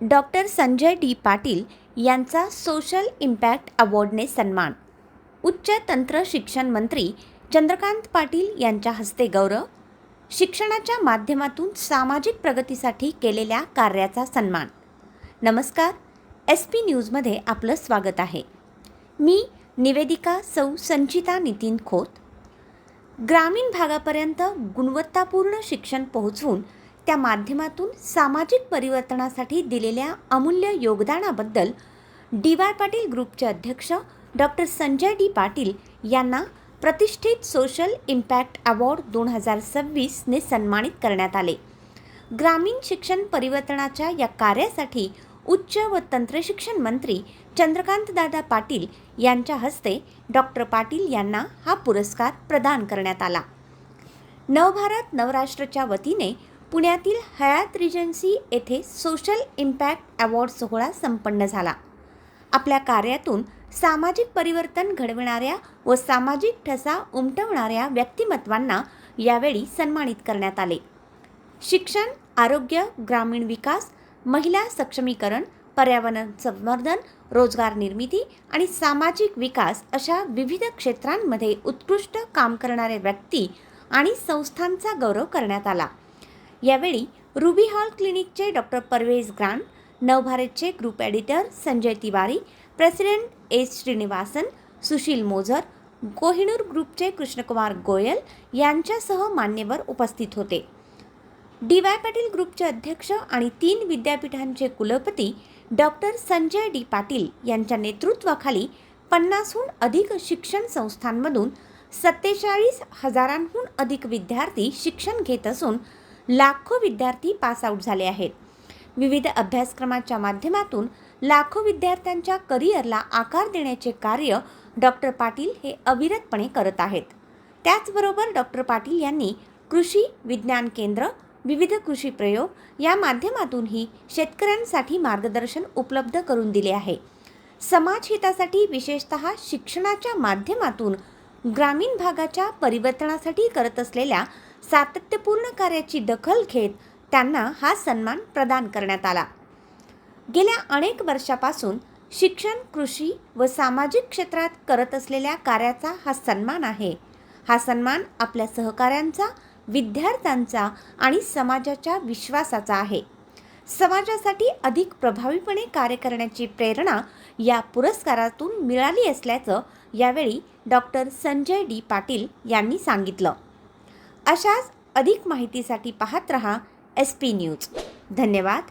Doctor Sanjay D Patil यांचा social impact अवॉर्डने सन्मान. उच्च तंत्र शिक्षण मंत्री चंद्रकांत पाटील यांच्या हस्ते गौरव. शिक्षणाच्या माध्यमातून सामाजिक प्रगतीसाठी केलेल्या कार्याचा सन्मान. नमस्कार, SP न्यूजमध्ये आपलं स्वागत आहे. मी निवेदिका सौ संचिता नितीन खोत. ग्रामीण भागापर्यंत गुणवत्तापूर्ण शिक्षण पोहोचवून त्या माध्यमातून सामाजिक परिवर्तनासाठी दिलेल्या अमूल्य योगदानाबद्दल DY पाटील ग्रुपचे अध्यक्ष डॉक्टर संजय डी पाटील यांना प्रतिष्ठित सोशल इम्पॅक्ट अवॉर्ड 2026ने सन्मानित करण्यात आले. ग्रामीण शिक्षण परिवर्तनाच्या या कार्यासाठी उच्च व तंत्रशिक्षण मंत्री चंद्रकांतदादा पाटील यांच्या हस्ते डॉक्टर पाटील यांना हा पुरस्कार प्रदान करण्यात आला. नवभारत नवराष्ट्रच्या वतीने पुण्यातील हयात रिजन्सी येथे सोशल इम्पॅक्ट अवॉर्ड सोहळा संपन्न झाला. आपल्या कार्यातून सामाजिक परिवर्तन घडविणाऱ्या व सामाजिक ठसा उमटवणाऱ्या व्यक्तिमत्वांना यावेळी सन्मानित करण्यात आले. शिक्षण, आरोग्य, ग्रामीण विकास, महिला सक्षमीकरण, पर्यावरण संवर्धन, रोजगार निर्मिती आणि सामाजिक विकास अशा विविध क्षेत्रांमध्ये उत्कृष्ट काम करणाऱ्या व्यक्ती आणि संस्थांचा गौरव करण्यात आला. यावेळी रुबी हॉल क्लिनिकचे डॉक्टर परवेज ग्रांड, नवभारतचे group editor Sanjay Tiwari, president S Srinivasan, Sushil Mozar, Kohinoor ग्रुपचे कृष्णकुमार गोयल यांच्यासह मान्यवर उपस्थित होते. DY पाटील ग्रुपचे अध्यक्ष आणि 3 विद्यापीठांचे कुलपती डॉक्टर संजय डी पाटील यांच्या नेतृत्वाखाली 50हून अधिक शिक्षण संस्थांमधून 47,000हून अधिक विद्यार्थी शिक्षण घेत असून लाखो विद्यार्थी पास आऊट झाले आहेत. विविध अभ्यासक्रमाच्या माध्यमातून लाखो विद्यार्थ्यांच्या करिअरला आकार देण्याचे कार्य डॉक्टर पाटील हे अविरतपणे करत आहेत. त्याचबरोबर डॉक्टर पाटील यांनी कृषी विज्ञान केंद्र, विविध कृषी प्रयोग या माध्यमातूनही शेतकऱ्यांसाठी मार्गदर्शन उपलब्ध करून दिले आहे. समाजहितासाठी विशेषतः शिक्षणाच्या माध्यमातून ग्रामीण भागाच्या परिवर्तनासाठी करत असलेल्या सातत्यपूर्ण कार्याची दखल घेत त्यांना हा सन्मान प्रदान करण्यात आला. गेल्या अनेक वर्षापासून शिक्षण, कृषी व सामाजिक क्षेत्रात करत असलेल्या कार्याचा हा सन्मान आहे. हा सन्मान आपल्या सहकाऱ्यांचा, विद्यार्थ्यांचा आणि समाजाच्या विश्वासाचा आहे. समाजासाठी अधिक प्रभावीपणे कार्य करण्याची प्रेरणा या पुरस्कारातून मिळाली असल्याचं यावेळी डॉक्टर संजय डी पाटील यांनी सांगितलं. अशाच अधिक माहितीसाठी पाहत रहा SP न्यूज. धन्यवाद.